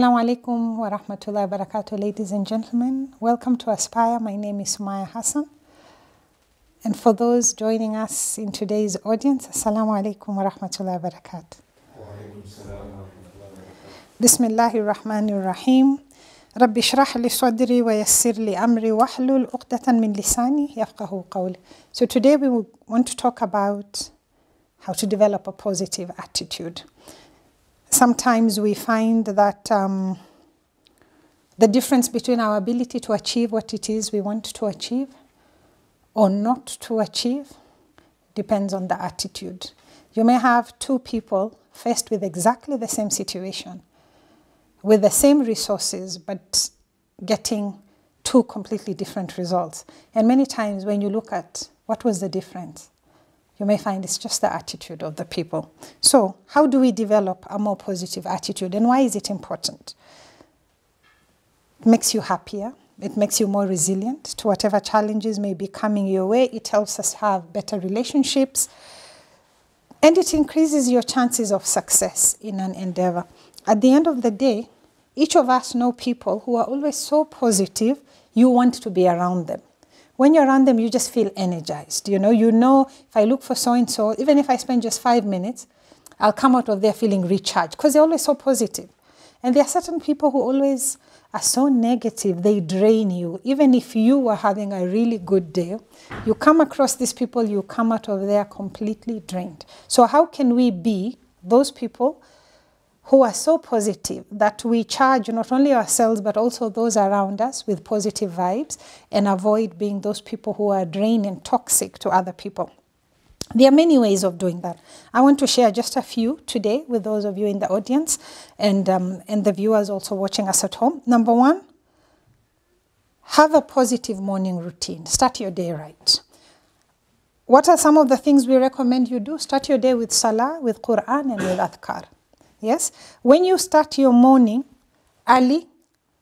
Assalamu alaikum wa rahmatullahi wa barakatuh, ladies and gentlemen. Welcome to Aspire. My name is Sumaya Hassan. And for those joining us in today's audience, Assalamu alaikum wa rahmatullahi wa barakatuh. Bismillahir Rahmanir Rahim. Rabbi shrah li sadri wa yassir li amri wahlul uqdatan min lisani yafqahu qawli. So today we want to talk about how to develop a positive attitude. Sometimes we find that the difference between our ability to achieve what it is we want to achieve or not to achieve depends on the attitude. You may have two people faced with exactly the same situation, with the same resources, but getting two completely different results. And many times when you look at what was the difference, you may find it's just the attitude of the people. So how do we develop a more positive attitude, and why is it important? It makes you happier. It makes you more resilient to whatever challenges may be coming your way. It helps us have better relationships. And it increases your chances of success in an endeavor. At the end of the day, each of us know people who are always so positive, you want to be around them. When you're around them, you just feel energized. You know, if I look for so-and-so, even if I spend just 5 minutes, I'll come out of there feeling recharged because they're always so positive. And there are certain people who always are so negative, they drain you. Even if you are having a really good day, you come across these people, you come out of there completely drained. So how can we be those people who are so positive that we charge not only ourselves but also those around us with positive vibes, and avoid being those people who are draining and toxic to other people? There are many ways of doing that. I want to share just a few today with those of you in the audience and the viewers also watching us at home. Number one, have a positive morning routine. Start your day right. What are some of the things we recommend you do? Start your day with salah, with Quran, and with adhkar. Yes? When you start your morning early,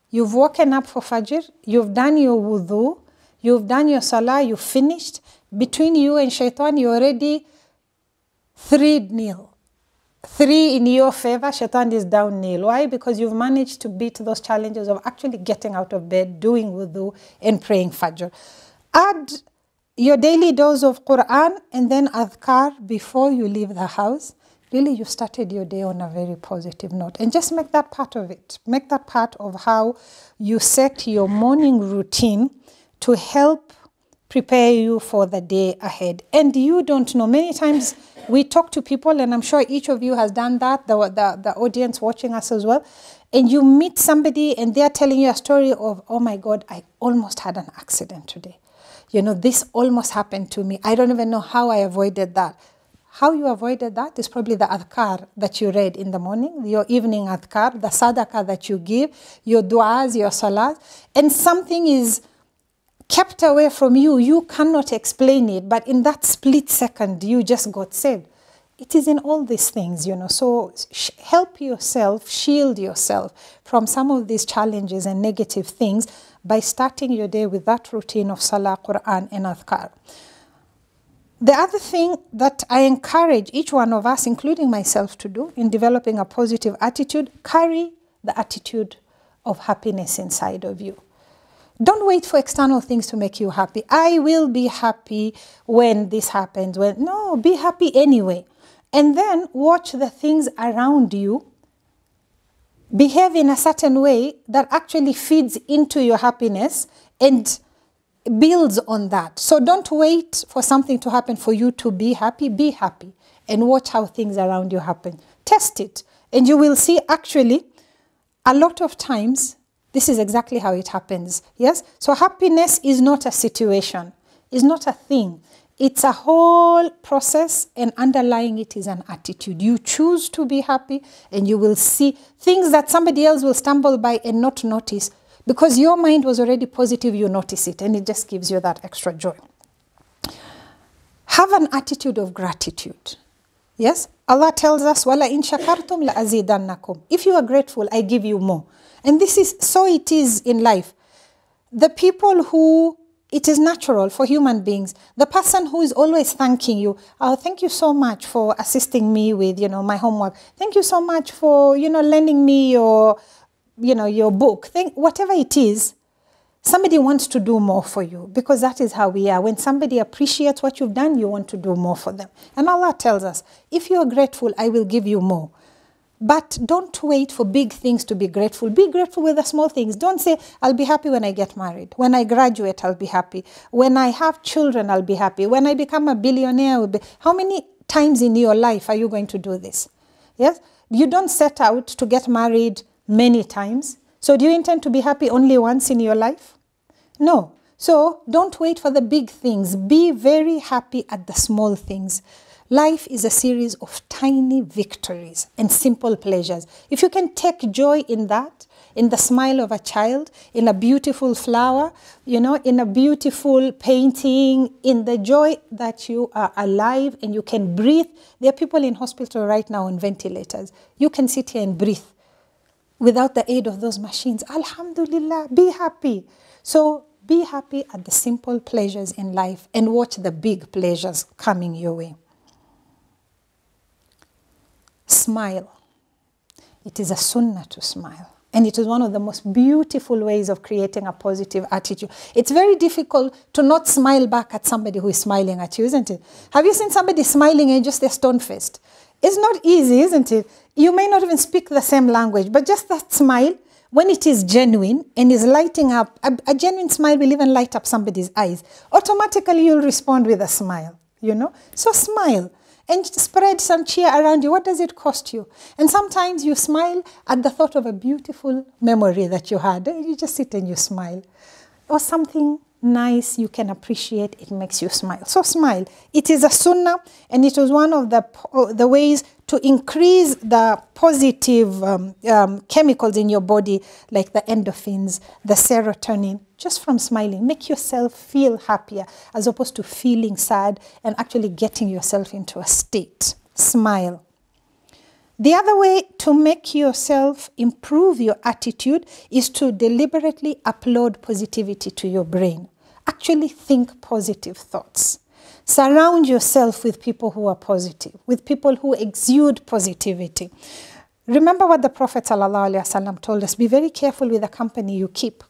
you've woken up for Fajr, you've done your wudu, you've done your salah, you've finished. Between you and shaitan, you're already 3-0. 3 in your favor, shaitan is down 0. Why? Because you've managed to beat those challenges of actually getting out of bed, doing wudu, and praying Fajr. Add your daily dose of Quran and then adhkar before you leave the house. Really, you started your day on a very positive note. And just make that part of it. Make that part of how you set your morning routine to help prepare you for the day ahead. And you don't know. Many times we talk to people, and I'm sure each of you has done that, the audience watching us as well. And you meet somebody and they're telling you a story of, oh my God, I almost had an accident today. You know, this almost happened to me. I don't even know how I avoided that. How you avoided that is probably the adhkar that you read in the morning, your evening adhkar, the sadaqah that you give, your du'as, your salat, and something is kept away from you. You cannot explain it, but in that split second, you just got saved. It is in all these things, you know. So help yourself, shield yourself from some of these challenges and negative things by starting your day with that routine of salah, Quran, and adhkar. The other thing that I encourage each one of us, including myself, to do in developing a positive attitude, carry the attitude of happiness inside of you. Don't wait for external things to make you happy. I will be happy when this happens. No, be happy anyway. And then watch the things around you behave in a certain way that actually feeds into your happiness and builds on that. So don't wait for something to happen for you to be happy. Be happy and watch how things around you happen. Test it and you will see actually a lot of times this is exactly how it happens. Yes? So happiness is not a situation. It's not a thing. It's a whole process, and underlying it is an attitude. You choose to be happy and you will see things that somebody else will stumble by and not notice. Because your mind was already positive, you notice it, and it just gives you that extra joy. Have an attitude of gratitude. Yes? Allah tells us, وَلَا إِن شَكَرْتُمْ لَأَزِيدَنَّكُمْ. If you are grateful, I give you more. And this is, so it is in life. The people who, it is natural for human beings, the person who is always thanking you, oh, thank you so much for assisting me with, my homework. Thank you so much for, lending me your your book, think whatever it is, somebody wants to do more for you, because that is how we are. When somebody appreciates what you've done, you want to do more for them. And Allah tells us, if you are grateful, I will give you more. But don't wait for big things to be grateful. Be grateful with the small things. Don't say, I'll be happy when I get married. When I graduate, I'll be happy. When I have children, I'll be happy. When I become a billionaire, I'll be... How many times in your life are you going to do this? Yes? You don't set out to get married many times. So do you intend to be happy only once in your life? No. So don't wait for the big things. Be very happy at the small things. Life is a series of tiny victories and simple pleasures. If you can take joy in that, in the smile of a child, in a beautiful flower, in a beautiful painting, in the joy that you are alive and you can breathe. There are people in hospital right now on ventilators. You can sit here and breathe without the aid of those machines. Alhamdulillah, be happy. So be happy at the simple pleasures in life and watch the big pleasures coming your way. Smile. It is a sunnah to smile. And it is one of the most beautiful ways of creating a positive attitude. It's very difficult to not smile back at somebody who is smiling at you, isn't it? Have you seen somebody smiling and just they're stone-faced? It's not easy, isn't it? You may not even speak the same language, but just that smile, when it is genuine and is lighting up, a genuine smile will even light up somebody's eyes. Automatically, you'll respond with a smile, So smile. And spread some cheer around you. What does it cost you? And sometimes you smile at the thought of a beautiful memory that you had. You just sit and you smile. Or something nice you can appreciate, it makes you smile. So smile. It is a sunnah, and it was one of the ways to increase the positive chemicals in your body, like the endorphins, the serotonin, just from smiling. Make yourself feel happier, as opposed to feeling sad and actually getting yourself into a state. Smile. The other way to make yourself improve your attitude is to deliberately upload positivity to your brain. Actually think positive thoughts. Surround yourself with people who are positive, with people who exude positivity. Remember what the Prophet ﷺ told us, be very careful with the company you keep.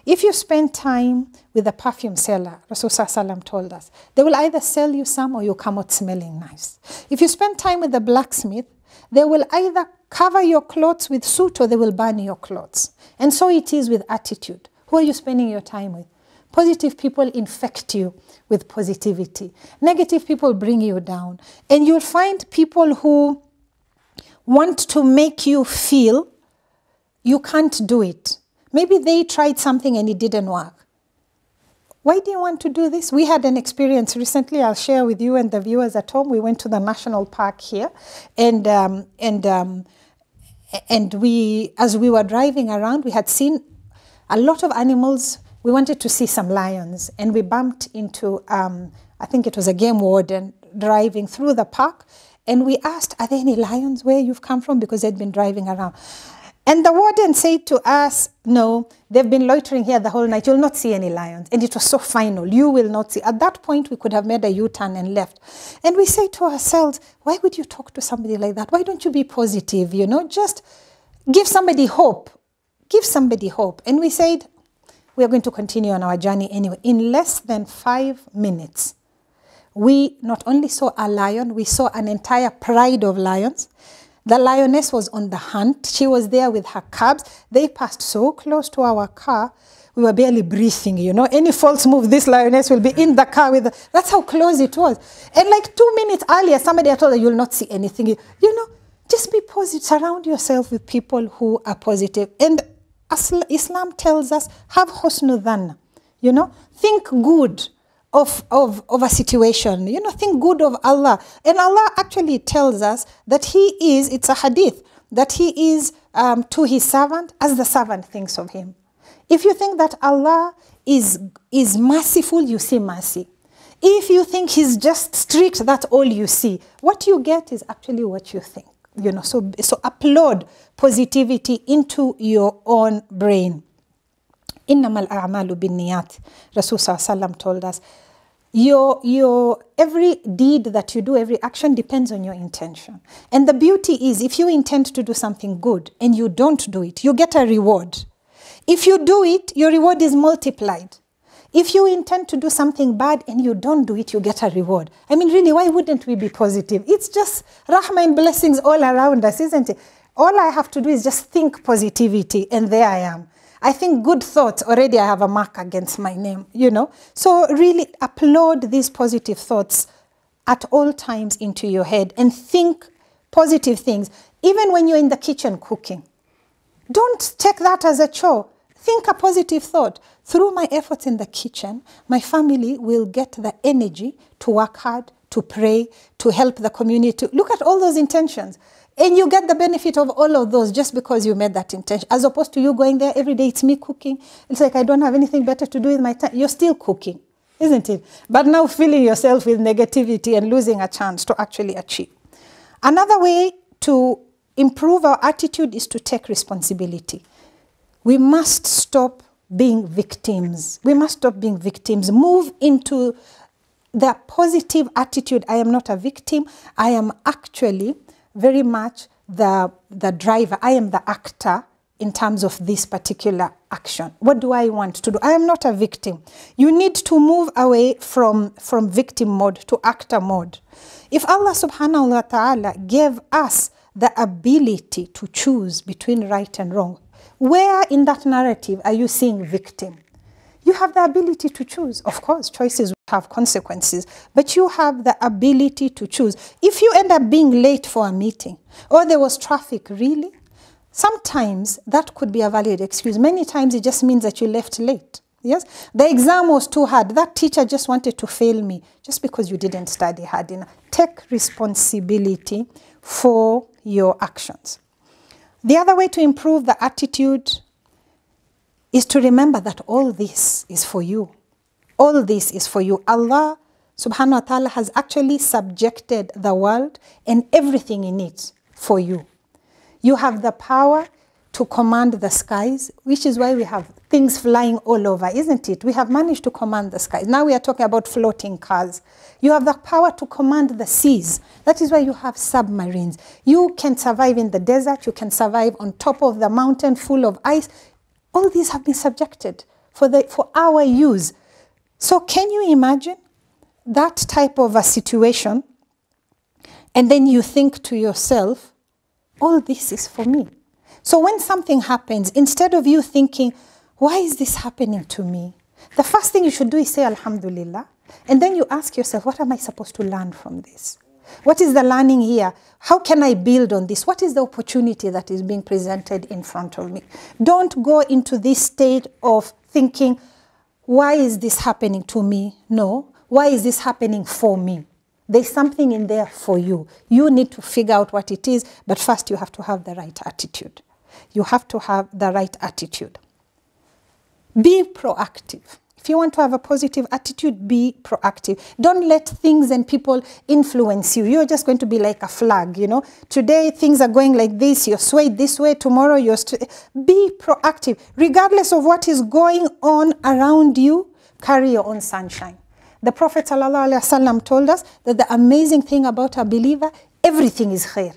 If you spend time with a perfume seller, Rasulullah told us, they will either sell you some or you come out smelling nice. If you spend time with a blacksmith, they will either cover your clothes with soot or they will burn your clothes. And so it is with attitude. Who are you spending your time with? Positive people infect you with positivity. Negative people bring you down. And you'll find people who want to make you feel you can't do it. Maybe they tried something and it didn't work. Why do you want to do this? We had an experience recently. I'll share with you and the viewers at home. We went to the national park here, and we, as we were driving around, we had seen a lot of animals. We wanted to see some lions, and we bumped into, I think it was a game warden driving through the park, and we asked, are there any lions where you've come from? Because they'd been driving around. And the warden said to us, no, they've been loitering here the whole night. You'll not see any lions. And it was so final. You will not see. At that point, we could have made a U-turn and left. And we say to ourselves, why would you talk to somebody like that? Why don't you be positive? Just give somebody hope. Give somebody hope. And we said, we are going to continue on our journey anyway. In less than 5 minutes, we not only saw a lion, we saw an entire pride of lions. The lioness was on the hunt. She was there with her cubs. They passed so close to our car, we were barely breathing, Any false move, this lioness will be in the car with that's how close it was. And like 2 minutes earlier, somebody had told her, you'll not see anything. Just be positive. Surround yourself with people who are positive. And Islam tells us, have husnul dhanna, think good of a situation, think good of Allah. And Allah actually tells us that He is, it's a hadith, that He is to His servant as the servant thinks of him. If you think that Allah is merciful, you see mercy. If you think He's just strict, that's all you see. What you get is actually what you think. So upload positivity into your own brain. Innamal a'malu binniyat. Rasul sallallahu told us, every deed that you do, every action depends on your intention. And the beauty is, if you intend to do something good and you don't do it, you get a reward. If you do it, your reward is multiplied. If you intend to do something bad and you don't do it, you get a reward. I mean, really, why wouldn't we be positive? It's just rahmah and blessings all around us, isn't it? All I have to do is just think positivity, and there I am. I think good thoughts, already I have a mark against my name, you know. So really upload these positive thoughts at all times into your head and think positive things. Even when you're in the kitchen cooking, don't take that as a chore. Think a positive thought. Through my efforts in the kitchen, my family will get the energy to work hard, to pray, to help the community. Look at all those intentions. And you get the benefit of all of those just because you made that intention. As opposed to you going there every day, it's me cooking. It's like I don't have anything better to do with my time. You're still cooking, isn't it? But now filling yourself with negativity and losing a chance to actually achieve. Another way to improve our attitude is to take responsibility. We must stop being victims. We must stop being victims. Move into the positive attitude. I am not a victim. I am actually very much the driver. I am the actor in terms of this particular action. What do I want to do? I am not a victim. You need to move away from victim mode to actor mode. If Allah subhanahu wa ta'ala gave us the ability to choose between right and wrong, where in that narrative are you seeing victim? You have the ability to choose. Of course, choices have consequences, but you have the ability to choose. If you end up being late for a meeting, or there was traffic, really, sometimes that could be a valid excuse. Many times it just means that you left late. Yes, the exam was too hard. That teacher just wanted to fail me just because you didn't study hard enough. Take responsibility for your actions. The other way to improve the attitude is to remember that all this is for you. All this is for you. Allah subhanahu wa ta'ala has actually subjected the world and everything in it for you. You have the power to command the skies, which is why we have things flying all over, isn't it? We have managed to command the skies. Now we are talking about floating cars. You have the power to command the seas. That is why you have submarines. You can survive in the desert. You can survive on top of the mountain full of ice. All these have been subjected for our use. So can you imagine that type of a situation? And then you think to yourself, all this is for me. So when something happens, instead of you thinking, why is this happening to me? The first thing you should do is say, Alhamdulillah. And then you ask yourself, what am I supposed to learn from this? What is the learning here? How can I build on this? What is the opportunity that is being presented in front of me? Don't go into this state of thinking, why is this happening to me? No. Why is this happening for me? There's something in there for you. You need to figure out what it is, but first you have to have the right attitude. You have to have the right attitude. Be proactive. If you want to have a positive attitude, be proactive. Don't let things and people influence you. You're just going to be like a flag, you know. Today, things are going like this. You're swayed this way. Tomorrow, be proactive. Regardless of what is going on around you, carry your own sunshine. The Prophet ﷺ told us that the amazing thing about a believer, everything is khair.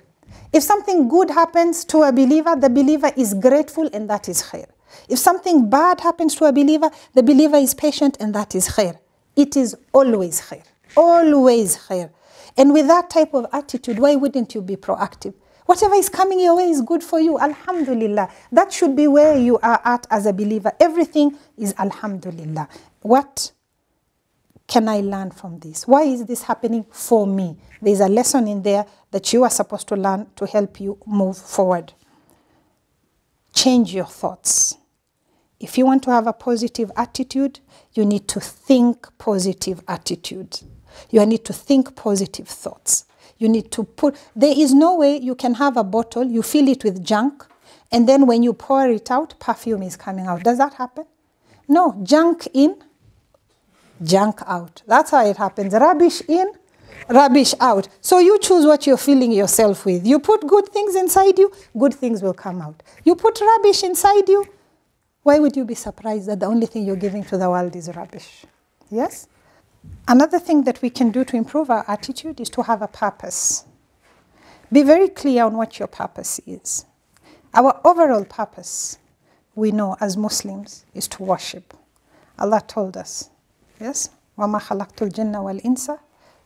If something good happens to a believer, the believer is grateful, and that is khair. If something bad happens to a believer, the believer is patient, and that is khair. It is always khair. Always khair. And with that type of attitude, why wouldn't you be proactive? Whatever is coming your way is good for you. Alhamdulillah. That should be where you are at as a believer. Everything is alhamdulillah. What can I learn from this? Why is this happening for me? There's a lesson in there that you are supposed to learn to help you move forward. Change your thoughts. If you want to have a positive attitude, you need to think positive attitude. You need to think positive thoughts. You need to there is no way you can have a bottle, you fill it with junk, and then when you pour it out, perfume is coming out. Does that happen? No, junk in, junk out. That's how it happens. Rubbish in, rubbish out. So you choose what you're filling yourself with. You put good things inside you, good things will come out. You put rubbish inside you, why would you be surprised that the only thing you're giving to the world is rubbish? Yes? Another thing that we can do to improve our attitude is to have a purpose. Be very clear on what your purpose is. Our overall purpose, we know as Muslims, is to worship. Allah told us, yes? وَمَا خَلَقْتُ الْجِنَّ وَالْإِنسَ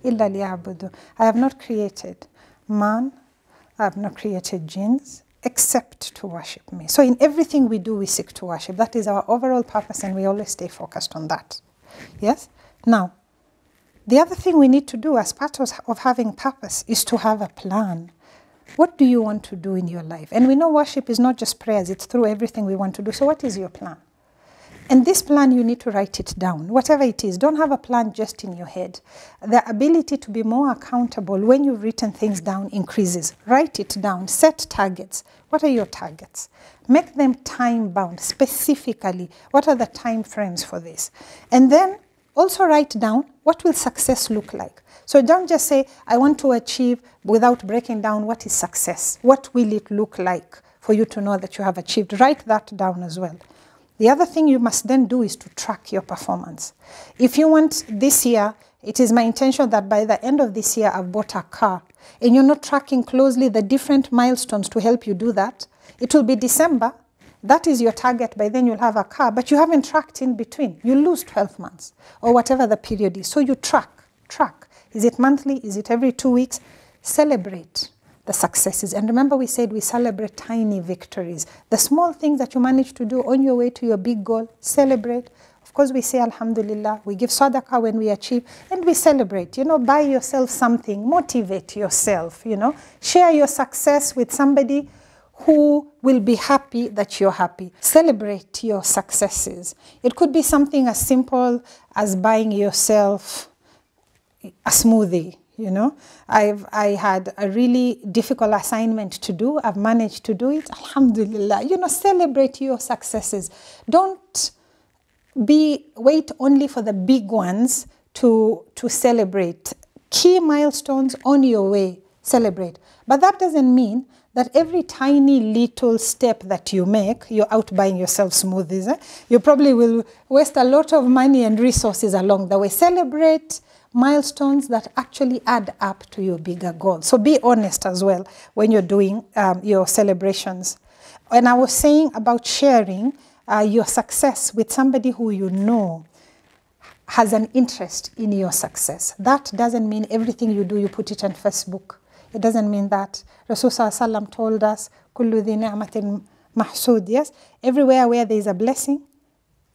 إِلَّا لِيَعْبُدُونَ. I have not created man, I have not created jinns, except to worship me. So in everything we do, we seek to worship. That is our overall purpose, and we always stay focused on that. Yes? Now, the other thing we need to do as part of having purpose is to have a plan. What do you want to do in your life? And we know worship is not just prayers, it's through everything we want to do. So what is your plan? And this plan, you need to write it down, whatever it is. Don't have a plan just in your head. The ability to be more accountable when you've written things down increases. Write it down. Set targets. What are your targets? Make them time-bound, specifically. What are the time frames for this? And then also write down what will success look like. So don't just say, I want to achieve, without breaking down what is success. What will it look like for you to know that you have achieved? Write that down as well. The other thing you must then do is to track your performance. If you want this year, it is my intention that by the end of this year, I've bought a car, and you're not tracking closely the different milestones to help you do that, it will be December. That is your target. By then you'll have a car, but you haven't tracked in between. You lose 12 months or whatever the period is. So you track. Is it monthly? Is it every 2 weeks? Celebrate the successes. And remember, we said we celebrate tiny victories. The small things that you manage to do on your way to your big goal, celebrate. Of course, we say Alhamdulillah. We give sadaqah when we achieve, and we celebrate. You know, buy yourself something. Motivate yourself, you know. Share your success with somebody who will be happy that you're happy. Celebrate your successes. It could be something as simple as buying yourself a smoothie. You know, I had a really difficult assignment to do. I've managed to do it. Alhamdulillah. You know, celebrate your successes. Don't wait only for the big ones to celebrate. Key milestones on your way, celebrate. But that doesn't mean that every tiny little step that you make, you're out buying yourself smoothies. You probably will waste a lot of money and resources along the way. Celebrate milestones that actually add up to your bigger goal. So be honest as well when you're doing your celebrations. And I was saying about sharing your success with somebody who you know has an interest in your success. That doesn't mean everything you do, you put it on Facebook. It doesn't mean that. Rasul Sallallahu told us, Kullu dhi ni'matin mahsud, yes? Everywhere where there is a blessing,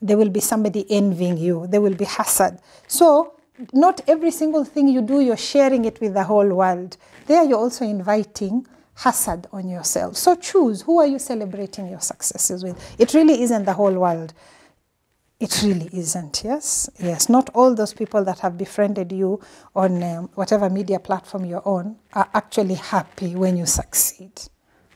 there will be somebody envying you. There will be hasad. So not every single thing you do, you're sharing it with the whole world. There you're also inviting hasad on yourself. So choose, who are you celebrating your successes with? It really isn't the whole world. It really isn't, yes? Yes, not all those people that have befriended you on whatever media platform you're on are actually happy when you succeed.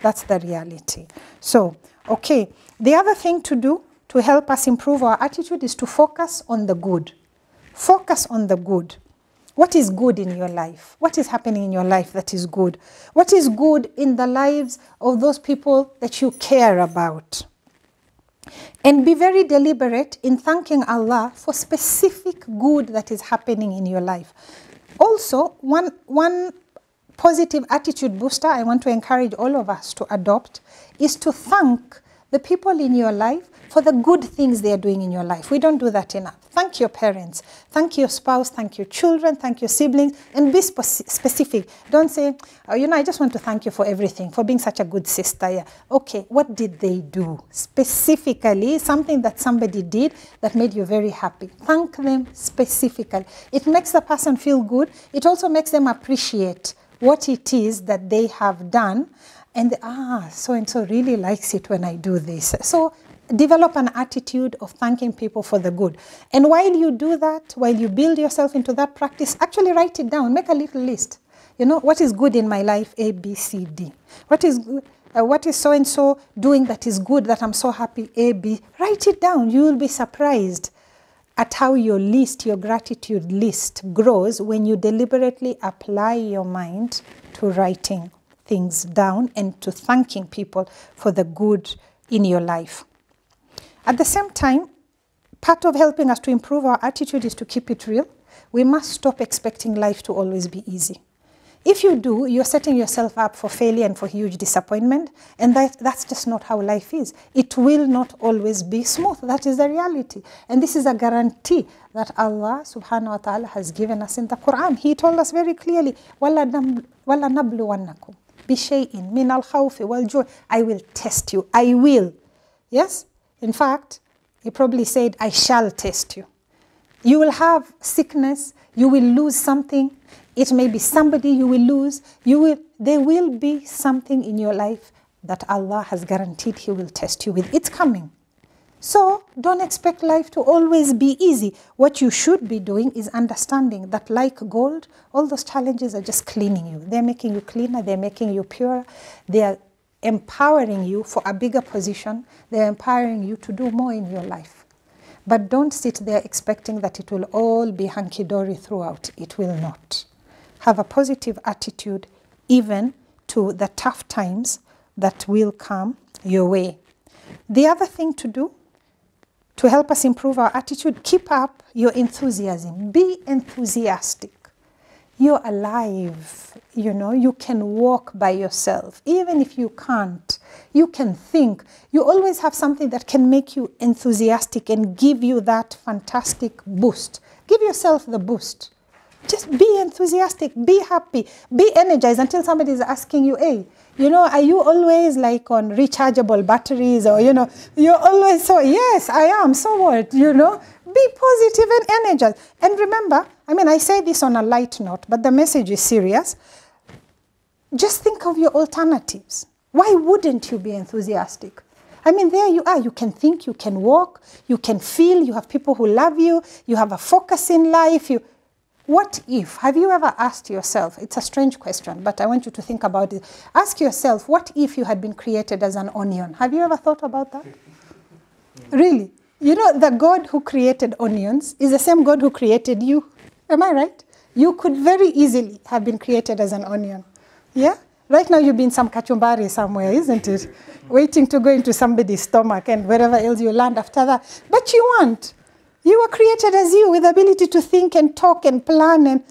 That's the reality. So, okay, the other thing to do to help us improve our attitude is to focus on the good. Focus on the good. What is good in your life? What is happening in your life that is good? What is good in the lives of those people that you care about? And be very deliberate in thanking Allah for specific good that is happening in your life. Also, one positive attitude booster I want to encourage all of us to adopt is to thank the people in your life for the good things they are doing in your life. We don't do that enough. Thank your parents, thank your spouse, thank your children, thank your siblings, and be specific. Don't say, oh, you know, I just want to thank you for everything, for being such a good sister. Yeah. Okay, what did they do? Specifically, something that somebody did that made you very happy. Thank them specifically. It makes the person feel good. It also makes them appreciate what it is that they have done. And so-and-so really likes it when I do this. So develop an attitude of thanking people for the good. And while you do that, while you build yourself into that practice, actually write it down. Make a little list. You know, what is good in my life? A, B, C, D. What is good? What is so-and-so doing that is good, that I'm so happy? A, B. Write it down. You will be surprised at how your list, your gratitude list grows when you deliberately apply your mind to writing things down and to thanking people for the good in your life. At the same time, part of helping us to improve our attitude is to keep it real. We must stop expecting life to always be easy. If you do, you're setting yourself up for failure and for huge disappointment, and that's just not how life is. It will not always be smooth. That is the reality. And this is a guarantee that Allah subhanahu wa ta'ala has given us in the Quran. He told us very clearly, وَلَنَبْلُوَنَّكُمْ بِشَيْءٍ مِنَ الْخَوْفِ وَالْجُوعِ. I will test you. I will. Yes? In fact, he probably said, I shall test you. You will have sickness. You will lose something. It may be somebody you will lose. There will be something in your life that Allah has guaranteed He will test you with. It's coming. So don't expect life to always be easy. What you should be doing is understanding that like gold, all those challenges are just cleaning you. They're making you cleaner. They're making you purer. They are empowering you for a bigger position. They're empowering you to do more in your life. But don't sit there expecting that it will all be hunky-dory throughout. It will not. Have a positive attitude even to the tough times that will come your way. The other thing to do to help us improve our attitude, keep up your enthusiasm. Be enthusiastic. You're alive. You know, you can walk by yourself. Even if you can't, you can think. You always have something that can make you enthusiastic and give you that fantastic boost. Give yourself the boost. Just be enthusiastic, be happy, be energized until somebody is asking you, hey, you know, are you always like on rechargeable batteries or, you know, you're always so, yes, I am, so what, you know? Be positive and energized. And remember, I mean, I say this on a light note, but the message is serious. Just think of your alternatives. Why wouldn't you be enthusiastic? I mean, there you are. You can think, you can walk, you can feel, you have people who love you, you have a focus in life, What if? Have you ever asked yourself, it's a strange question, but I want you to think about it. Ask yourself, what if you had been created as an onion? Have you ever thought about that? Really? You know, the God who created onions is the same God who created you. Am I right? You could very easily have been created as an onion. Yeah? Right now you've been some kachumbari somewhere, isn't it? Waiting to go into somebody's stomach and wherever else you land after that. But you weren't. You were created as you with the ability to think and talk and plan. And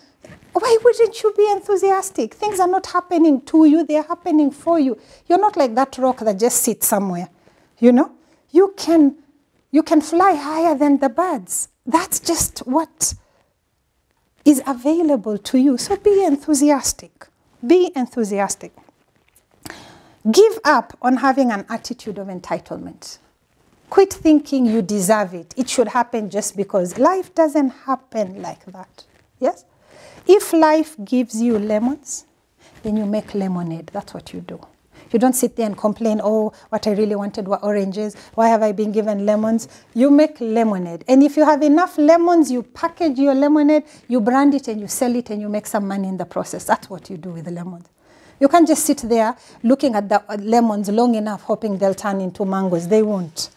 why wouldn't you be enthusiastic? Things are not happening to you. They're happening for you. You're not like that rock that just sits somewhere. You know? You can fly higher than the birds. That's just what is available to you. So be enthusiastic. Be enthusiastic. Give up on having an attitude of entitlement. Quit thinking you deserve it. It should happen just because. Life doesn't happen like that. Yes? If life gives you lemons, then you make lemonade. That's what you do. You don't sit there and complain, oh, what I really wanted were oranges. Why have I been given lemons? You make lemonade. And if you have enough lemons, you package your lemonade, you brand it and you sell it and you make some money in the process. That's what you do with the lemons. You can't just sit there looking at the lemons long enough hoping they'll turn into mangoes. They won't.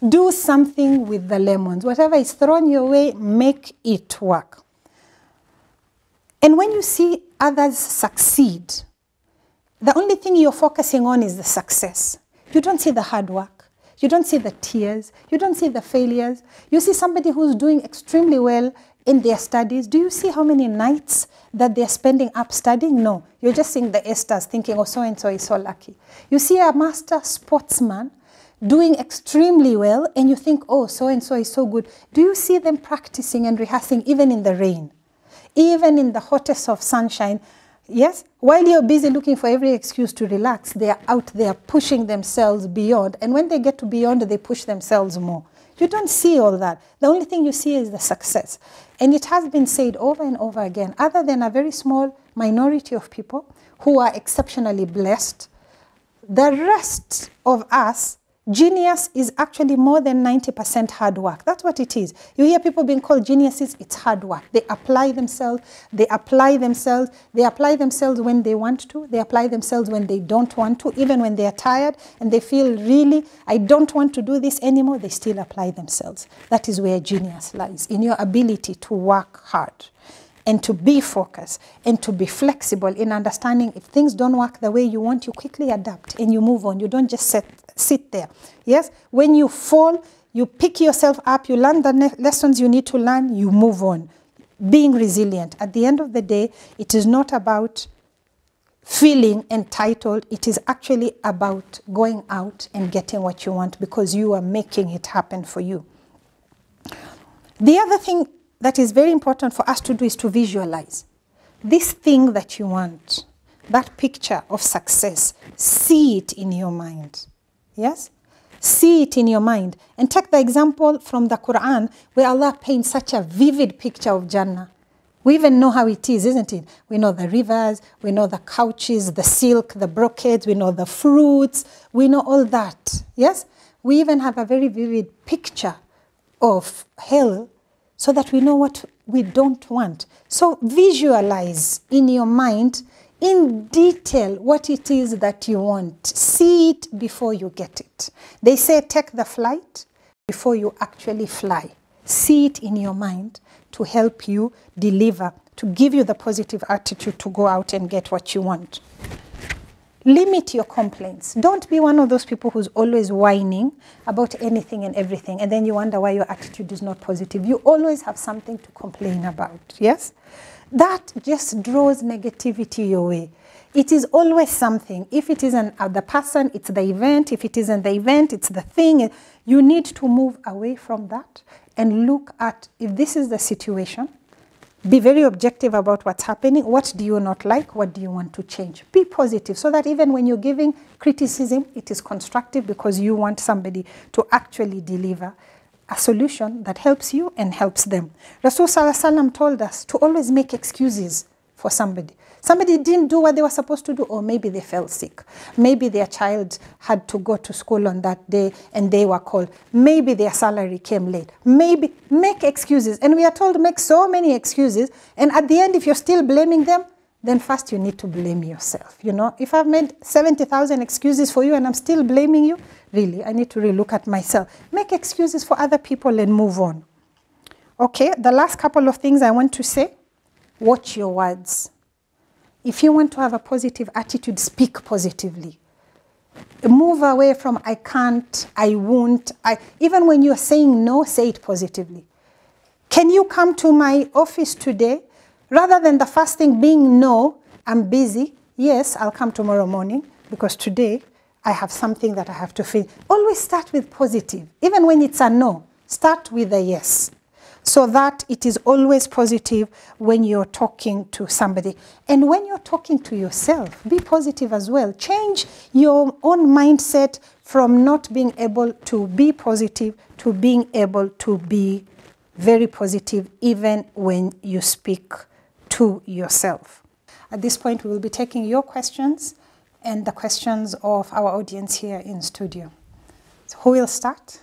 Do something with the lemons. Whatever is thrown your way, make it work. And when you see others succeed, the only thing you're focusing on is the success. You don't see the hard work. You don't see the tears. You don't see the failures. You see somebody who's doing extremely well in their studies. Do you see how many nights that they're spending up studying? No. You're just seeing the Esters thinking, oh, so-and-so is so lucky. You see a master sportsman doing extremely well, and you think, oh, so-and-so is so good. Do you see them practicing and rehearsing even in the rain? Even in the hottest of sunshine? Yes? While you're busy looking for every excuse to relax, they're out there pushing themselves beyond. And when they get to beyond, they push themselves more. You don't see all that. The only thing you see is the success. And it has been said over and over again, other than a very small minority of people who are exceptionally blessed, the rest of us, genius is actually more than 90% hard work. That's what it is. You hear people being called geniuses, it's hard work. They apply themselves, they apply themselves, they apply themselves when they want to, they apply themselves when they don't want to, even when they're tired and they feel really, I don't want to do this anymore, they still apply themselves. That is where genius lies, in your ability to work hard and to be focused and to be flexible in understanding if things don't work the way you want, you quickly adapt and you move on. You don't just sit there. Yes? When you fall, you pick yourself up, you learn the lessons you need to learn, you move on. being resilient. At the end of the day, it is not about feeling entitled. It is actually about going out and getting what you want because you are making it happen for you. The other thing that is very important for us to do is to visualize. This thing that you want, that picture of success, see it in your mind. Yes? See it in your mind. And take the example from the Quran where Allah paints such a vivid picture of Jannah. We even know how it is, isn't it? We know the rivers, we know the couches, the silk, the brocades, we know the fruits, we know all that. Yes? We even have a very vivid picture of hell so that we know what we don't want. So visualize in your mind in detail what it is that you want. See it before you get it. They say take the flight before you actually fly. See it in your mind to help you deliver, to give you the positive attitude to go out and get what you want. Limit your complaints. Don't be one of those people who's always whining about anything and everything, and then you wonder why your attitude is not positive. You always have something to complain about, yes? That just draws negativity your way. It is always something. If it isn't the person, it's the event. If it isn't the event, it's the thing. You need to move away from that and look at, if this is the situation, be very objective about what's happening. What do you not like? What do you want to change? Be positive so that even when you're giving criticism, it is constructive because you want somebody to actually deliver a solution that helps you and helps them. Rasul Sallallahu Alaihi Wasallam told us to always make excuses for somebody. Somebody didn't do what they were supposed to do, or maybe they fell sick. Maybe their child had to go to school on that day and they were called. Maybe their salary came late. Maybe make excuses. And we are told to make so many excuses. And at the end, if you're still blaming them, then first you need to blame yourself. You know, if I've made 70,000 excuses for you and I'm still blaming you, really, I need to relook at myself. Make excuses for other people and move on. Okay, the last couple of things I want to say, watch your words. If you want to have a positive attitude, speak positively. Move away from I can't, I won't. Even when you're saying no, say it positively. Can you come to my office today? Rather than the first thing being no, I'm busy. Yes, I'll come tomorrow morning because today I have something that I have to finish. Always start with positive. Even when it's a no, start with a yes. So that it is always positive when you're talking to somebody. And when you're talking to yourself, be positive as well. Change your own mindset from not being able to be positive to being able to be very positive even when you speak to yourself. At this point, we will be taking your questions and the questions of our audience here in studio. So who will start?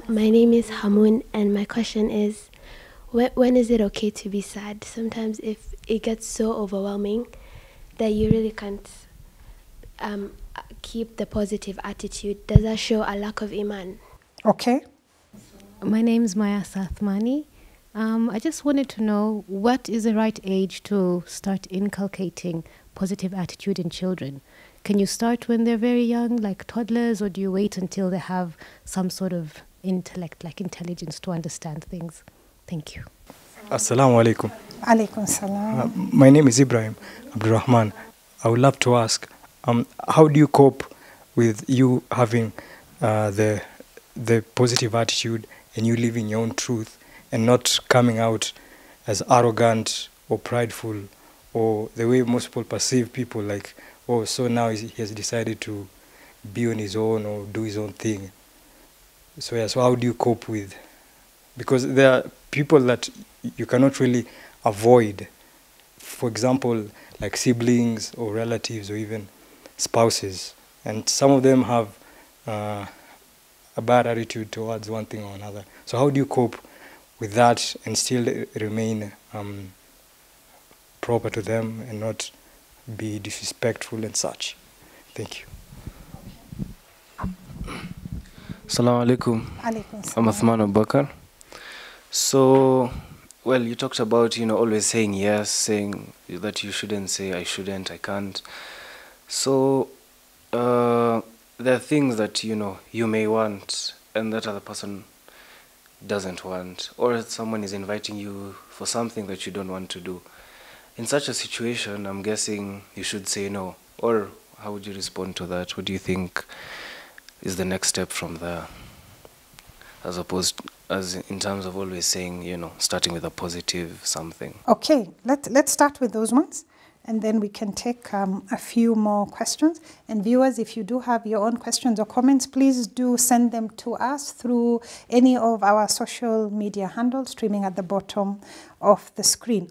My name is Hamun, and my question is, when is it okay to be sad? Sometimes if it gets so overwhelming that you really can't keep the positive attitude, does that show a lack of iman? Okay. My name is Maya Sathmani. I just wanted to know, what is the right age to start inculcating positive attitude in children? Can you start when they're very young, like toddlers, or do you wait until they have some sort of intellect, like intelligence to understand things? Thank you. Assalamu alaikum. Alaikum salam. My name is Ibrahim Abdurrahman. I would love to ask, how do you cope with you having the positive attitude and you living your own truth and not coming out as arrogant or prideful or the way most people perceive people, like, oh, so now he has decided to be on his own or do his own thing. So yeah, so how do you cope with? Because there are people that you cannot really avoid. For example, like siblings or relatives or even spouses. And some of them have a bad attitude towards one thing or another. So how do you cope with that and still remain proper to them and not be disrespectful and such? Thank you. Assalamu alaikum. Alaikum I'm Athman Abubakar. So, well, you talked about, always saying yes, saying that you shouldn't say I shouldn't, I can't. So, there are things that, you may want and that other person doesn't want, or someone is inviting you for something that you don't want to do. In such a situation, I'm guessing you should say no. Or how would you respond to that? What do you think is the next step from there? As in terms of always saying, starting with a positive something. Okay, let's start with those ones, and then we can take a few more questions. And viewers, if you do have your own questions or comments, please do send them to us through any of our social media handles streaming at the bottom of the screen.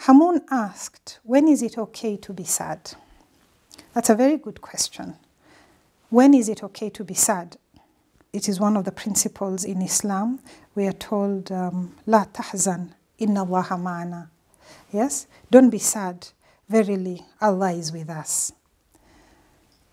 Hamoon asked, when is it okay to be sad? That's a very good question. When is it okay to be sad? It is one of the principles in Islam. We are told, La tahzan, inna Allaha ma'ana. Yes? Don't be sad. Verily, Allah is with us.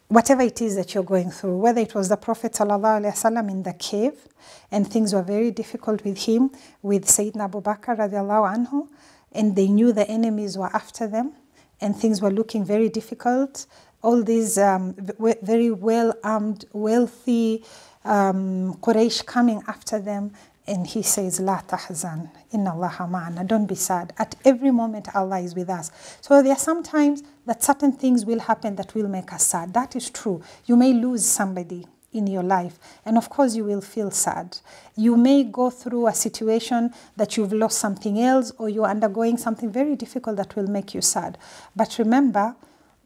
Whatever it is that you're going through, whether it was the Prophet ﷺ in the cave, and things were very difficult with him, with Sayyidina Abu Bakr radiallahu anhu, and they knew the enemies were after them, and things were looking very difficult. All these very well-armed, wealthy Quraysh coming after them, and he says, La tahzan, inna Allaha ma'ana. Don't be sad. At every moment, Allah is with us. So there are some times that certain things will happen that will make us sad. That is true. You may lose somebody in your life, and of course you will feel sad. You may go through a situation that you've lost something else, or you're undergoing something very difficult that will make you sad. But remember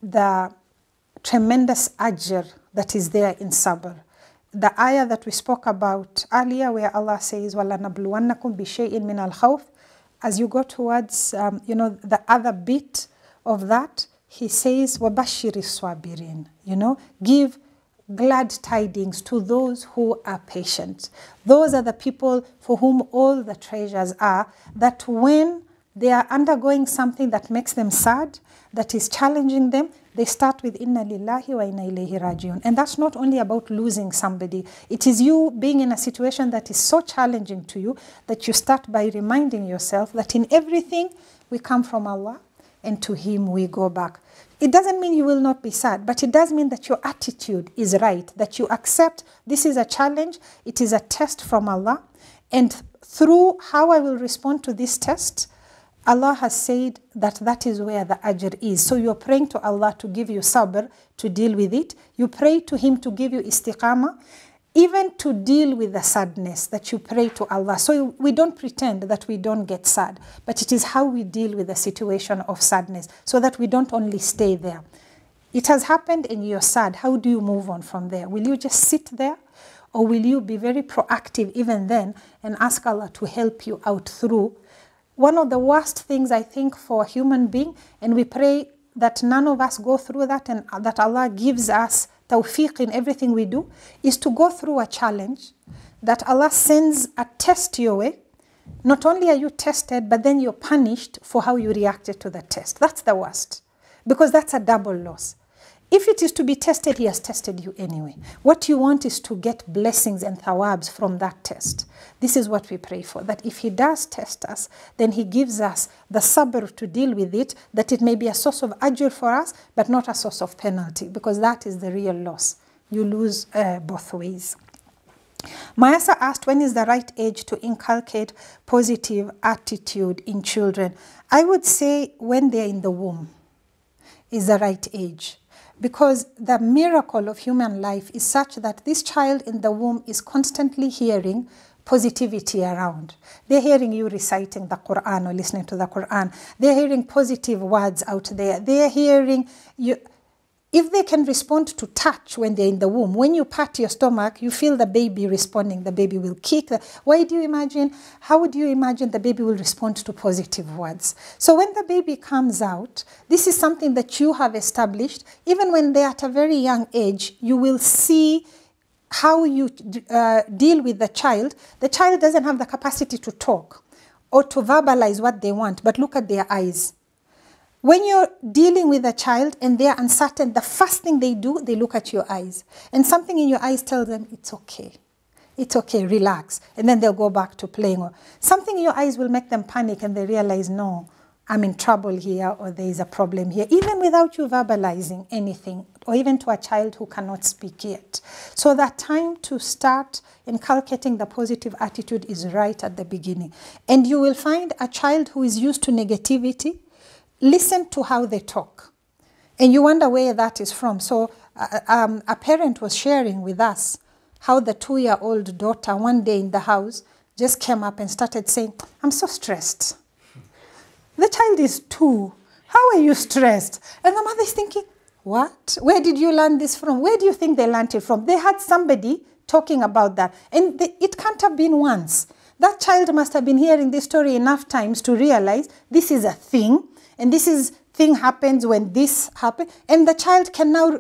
the tremendous ajr that is there in sabr. The ayah that we spoke about earlier, where Allah says, وَلَنَبْلُوَنَّكُمْ بِشَيْءٍ مِّنَ الْخَوْفِ. As you go towards, the other bit of that, he says, وَبَشِّرِ الصَّابِرِينَ. Give glad tidings to those who are patient. Those are the people for whom all the treasures are, that when they are undergoing something that makes them sad, that is challenging them, they start with inna lillahi wa inna ilayhi rajiun. And that's not only about losing somebody. It is you being in a situation that is so challenging to you that you start by reminding yourself that in everything we come from Allah and to Him we go back. It doesn't mean you will not be sad, but it does mean that your attitude is right, that you accept this is a challenge, it is a test from Allah, and through how I will respond to this test, Allah has said that that is where the ajr is. So you're praying to Allah to give you sabr, to deal with it. You pray to Him to give you istiqamah, even to deal with the sadness that you pray to Allah. So we don't pretend that we don't get sad, but it is how we deal with the situation of sadness, so that we don't only stay there. It has happened and you're sad. How do you move on from there? Will you just sit there? Or will you be very proactive even then and ask Allah to help you out through? One of the worst things, I think, for a human being, and we pray that none of us go through that and that Allah gives us tawfiq in everything we do, is to go through a challenge, that Allah sends a test your way. Not only are you tested, but then you're punished for how you reacted to the test. That's the worst, because that's a double loss. If it is to be tested, He has tested you anyway. What you want is to get blessings and thawabs from that test. This is what we pray for, that if He does test us, then He gives us the sabr to deal with it, that it may be a source of ajr for us, but not a source of penalty, because that is the real loss. You lose both ways. Mayasa asked, when is the right age to inculcate positive attitude in children? I would say when they're in the womb is the right age. Because the miracle of human life is such that this child in the womb is constantly hearing positivity around. They're hearing you reciting the Quran or listening to the Quran. They're hearing positive words out there. They're hearing you. If they can respond to touch when they're in the womb, when you pat your stomach, you feel the baby responding. The baby will kick. How would you imagine the baby will respond to positive words? So when the baby comes out, this is something that you have established. Even when they're at a very young age, you will see how you deal with the child. The child doesn't have the capacity to talk or to verbalize what they want, but look at their eyes. When you're dealing with a child and they're uncertain, the first thing they do, they look at your eyes. And something in your eyes tells them, it's okay. It's okay, relax. And then they'll go back to playing. Or something in your eyes will make them panic and they realize, no, I'm in trouble here, or there is a problem here, even without you verbalizing anything, or even to a child who cannot speak yet. So that time to start inculcating the positive attitude is right at the beginning. And you will find a child who is used to negativity, listen to how they talk. And you wonder where that is from. So a parent was sharing with us how the 2-year-old daughter one day in the house just came up and started saying, I'm so stressed. The child is 2. How are you stressed? And the mother is thinking, what? Where did you learn this from? Where do you think they learned it from? They had somebody talking about that. And it can't have been once. That child must have been hearing this story enough times to realize this is a thing. And this thing happens when this happens. And the child can now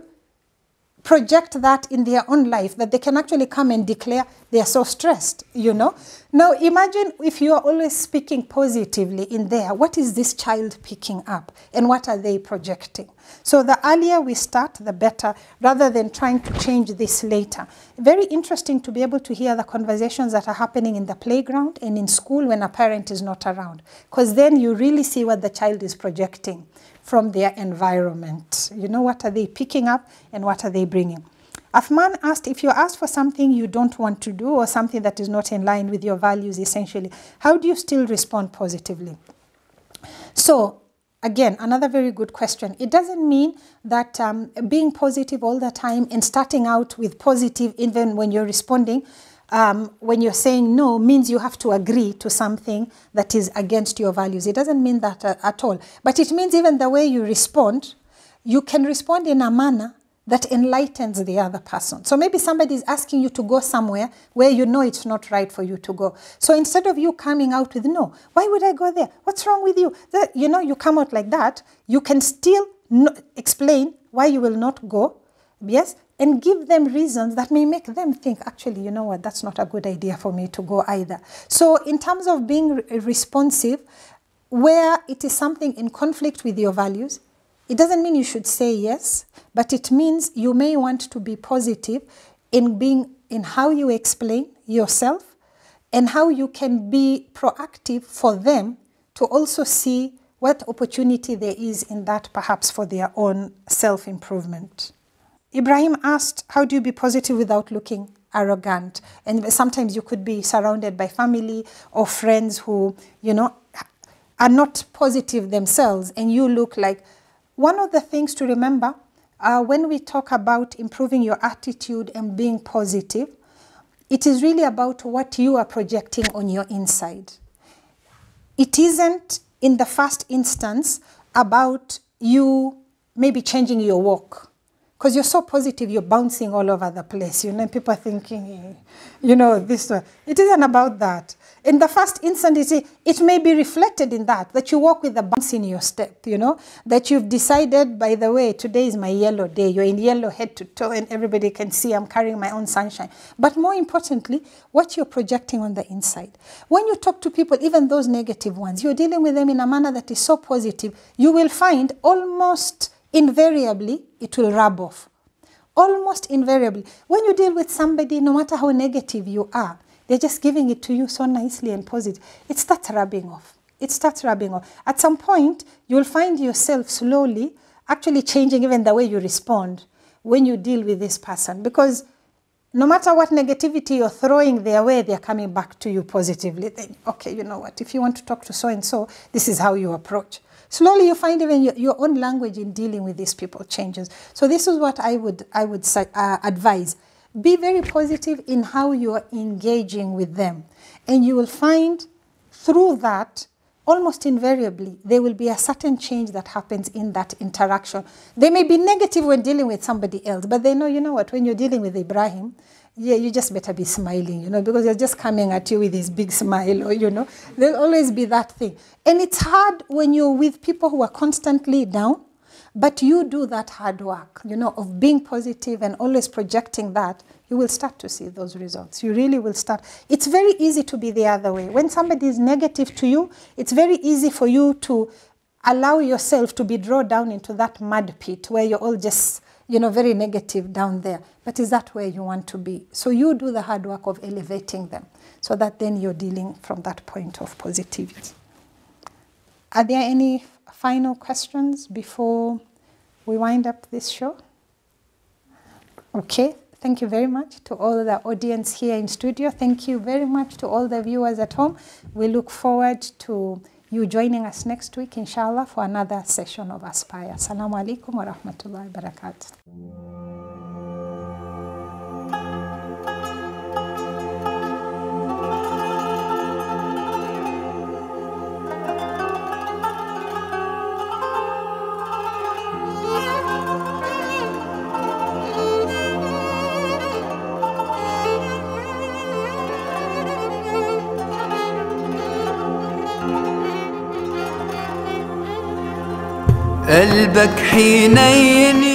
project that in their own life, that they can actually come and declare they are so stressed, you know. Now imagine if you are always speaking positively in there, what is this child picking up and what are they projecting? So the earlier we start, the better, rather than trying to change this later. Very interesting to be able to hear the conversations that are happening in the playground and in school when a parent is not around, because then you really see what the child is projecting from their environment. You know, what are they picking up and what are they bringing? Athman asked, if you ask for something you don't want to do or something that is not in line with your values, essentially, how do you still respond positively? So, again, another very good question. It doesn't mean that being positive all the time and starting out with positive even when you're responding, when you're saying no, means you have to agree to something that is against your values. It doesn't mean that at all. But it means even the way you respond, you can respond in a manner that enlightens the other person. So maybe somebody is asking you to go somewhere where you know it's not right for you to go. So instead of you coming out with, no, why would I go there? What's wrong with you? You know, you come out like that, you can still explain why you will not go, yes, and give them reasons that may make them think, actually, you know what, that's not a good idea for me to go either. So in terms of being responsive, where it is something in conflict with your values, it doesn't mean you should say yes, but it means you may want to be positive in how you explain yourself and how you can be proactive for them to also see what opportunity there is in that, perhaps for their own self-improvement. Ibrahim asked, how do you be positive without looking arrogant? And sometimes you could be surrounded by family or friends who, you know, are not positive themselves, and you look like. One of the things to remember when we talk about improving your attitude and being positive, it is really about what you are projecting on your inside. It isn't, in the first instance, about you maybe changing your walk. Because you're so positive, you're bouncing all over the place. You know, people are thinking, you know, this. It isn't about that. In the first instance, it may be reflected in that you walk with a bounce in your step, you know, that you've decided, by the way, today is my yellow day. You're in yellow head to toe and everybody can see I'm carrying my own sunshine. But more importantly, what you're projecting on the inside. When you talk to people, even those negative ones, you're dealing with them in a manner that is so positive, you will find almost invariably it will rub off. Almost invariably. When you deal with somebody, no matter how negative you are, they're just giving it to you so nicely and positive. It starts rubbing off. It starts rubbing off. At some point, you'll find yourself slowly actually changing even the way you respond when you deal with this person. Because no matter what negativity you're throwing their way, they're coming back to you positively. Then, okay, you know what? If you want to talk to so-and-so, this is how you approach. Slowly, you find even your own language in dealing with these people changes. So this is what I would advise. Be very positive in how you are engaging with them. And you will find through that, almost invariably, there will be a certain change that happens in that interaction. They may be negative when dealing with somebody else, but they know, you know what, when you're dealing with Ibrahim, yeah, you just better be smiling, you know, because they're just coming at you with this big smile, or, you know, there'll always be that thing. And it's hard when you're with people who are constantly down, but you do that hard work, you know, of being positive and always projecting that, you will start to see those results. You really will start. It's very easy to be the other way. When somebody is negative to you, it's very easy for you to allow yourself to be drawn down into that mud pit where you're all just, you know, very negative down there. But is that where you want to be? So you do the hard work of elevating them so that then you're dealing from that point of positivity. Are there any final questions before we wind up this show? Okay, thank you very much to all the audience here in studio. Thank you very much to all the viewers at home. We look forward to you joining us next week, inshallah, for another session of Aspire. Assalamu alaikum wa rahmatullahi wa barakatuh. قلبك حنين